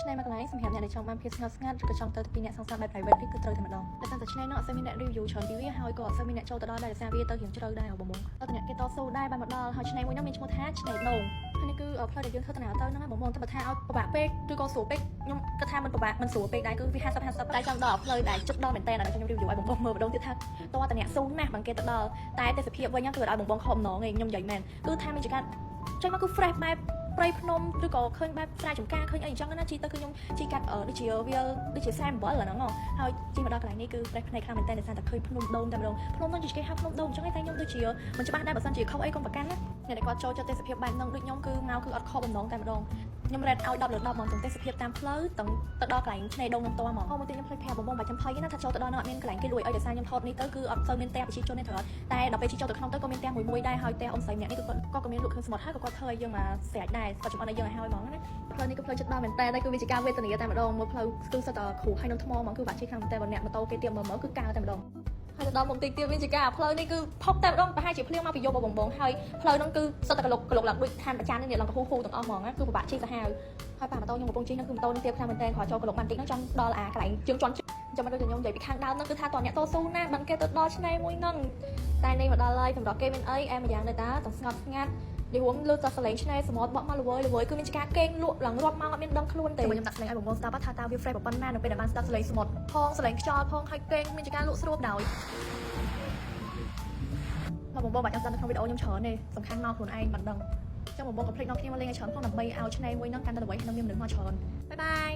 ឆ្នៃមកកន្លែងសម្រាប់អ្នកដែលចង់បានភាពស្ងប់ស្ងាត់ឬក៏ចង់ទៅពីអ្នកសង្សារបែប private នេះគឺត្រូវតែម្ដងតែតែឆ្នៃនោះអត់សូវមានអ្នក review ច្រើនពីវាហើយក៏អត់សូវមានអ្នកចូលទៅដល់ដែរដោយសារវាទៅរៀងជ្រៅដែរបងដល់តែអ្នកគេតស៊ូដែរបានមកដល់ហើយឆ្នៃមួយនោះមានឈ្មោះថាឆ្នៃដូងហើយនេះគឺផ្លូវដែលយើងធ្វើដំណើរទៅហ្នឹងបងតែបើថាឲ្យពិបាកពេកឬក៏ស្រួលពេកខ្ញុំគិតថាมันពិបាកมันស្រួលពេកដែរគឺវា50-50តែចង់ដល់ផ្លូវដែលជិតដល់មែនតើដល់ខ្ញុំ review ឲ្យបងមើលម្ដងទៀតថាតើតែអ្នកស៊ូណាស់បងគេទៅដល់តែទេសភាពវិញហ្នឹងគឺឲ្យបងខំម្ដងឯងខ្ញុំនិយាយមែនគឺថាមានចង្កាត់ចេញមកគឺ fresh បែបព្រៃភ្នំឬក៏ឃើញបែបស្រែចម្ការឃើញអីអញ្ចឹងណាជីទៅគឺខ្ញុំជីកាត់ដូចជាវាដូចជា47ហ្នឹងហើយជីមកដល់កន្លែងនេះគឺប្រេះភ្នែកខ្លាំងមែនតើដោយសារតែឃើញភ្នំដូងតែម្ដងភ្នំហ្នឹងគេហៅភ្នំដូងអញ្ចឹងតែខ្ញុំដូចជាមិនច្បាស់ដែរបើសិនជាខុសអីកុំប្រកាន់ណាអ្នកដែលគាត់ចូលចិត្តទេសភាពបែបហ្នឹងដូចខ្ញុំគឺមកគឺអត់ខុសបំណងតែម្ដងខ្ញុំរ៉េតឲ្យ10 លើ 10 ហ្មងទាំងទេសភាពតាមផ្លូវទាំងទៅដល់កន្លែងឆ្នេរដូងនឹងតហ្មងហើយមួយទៀតខ្ញុំភ្លេចប្រាប់បងបាច់ចាំភ័យណាថាចូលទៅដល់នោះអត់មានកន្លែងគេលួចឲ្យដោយសារខ្ញុំថតនេះទៅគឺអត់សូវមានផ្ទះប្រជាជនទេត្រូវតែដល់ពេលចូលទៅក្នុងទៅក៏មានផ្ទះមួយដែរហើយផ្ទះអ៊ំស្រីម្នាក់នេះក៏មានលក់គ្រឿងសមុទ្រហើយក៏គាត់ធ្វើឲ្យយើងមកស្រែកដែរគាត់ចំអិនឲ្យយើងឲ្យហើយហ្មងណាផ្លូវនេះគឺផ្លូវចិត្តដល់មែនតើគឺវាជាការវេទនាតែម្ដងមើលផ្លូវគឺសិតតែគ្រូហើយនឹងថ្មហ្មងគឺបាក់ជិះខ្លាំងមែនតើបើអ្នកម៉ូតូគេទៀមមើលគឺកៅតែម្ដងហើយទៅដល់មុំតិចទៀតវាជាការផ្លូវនេះគឺផុកតែម្ដងប្រហែលជាភ្លៀងមកពីយកបងហើយផ្លូវហ្នឹងគឺសិតតែកលុកឡើងដូចឋានប្រចាំនេះឡើងទៅហ៊ូទាំងអស់ហ្មងគឺពិបាកជិះទៅហើយប៉ាម៉ូតូខ្ញុំកំពុងជិះហ្នឹងគឺម៉ូតូនេះទៀតខ្លាំងមែនតើគ្រាន់ចូលកលុកបានតិចហ្នឹងចង់ដល់អាកន្លែងជើងជន់ចាំមកដូចខ្ញុំនិយាយពីខាងដើមហ្នឹងគឺថាតអ្នកតស៊ូណាបានគេទៅដល់ឆ្នេរមួយហ្នឹងតែនេះមកដល់ហើយសម្រាប់គេមានអីអែមម្យ៉ាងដែរតាទាំងស្ងប់ស្ងាត់និយាយរួមលើតែសលេងឆ្នេរសមុទ្របក់មកល្វើយគឺមានការកេងលក់ឡើងរាប់មកអត់មានដឹងខ្លួនទេខ្ញុំដាក់សលេងឲ្យបងស្ដាប់ថាតើវា fresh ប៉ុណ្ណានៅពេលដែលបានស្ដាប់សលេងសមុទ្រផងសលេងខ្យល់ផងហើយកេងមានការលក់ស្រួបដោយបងបាច់អត់ស្ដាប់នៅក្នុងវីដេអូខ្ញុំច្រើនទេសំខាន់មកខ្លួនឯងមិនដឹងចឹងបងកុំភ្លេចនាំគ្នាមកលេងឲ្យច្រើនផងដើម្បីឲ្យឆ្នេរមួយហ្នឹងកាន់តែល្បីហើយនឹងមានមនុស្សមកច្រើនបាយបាយ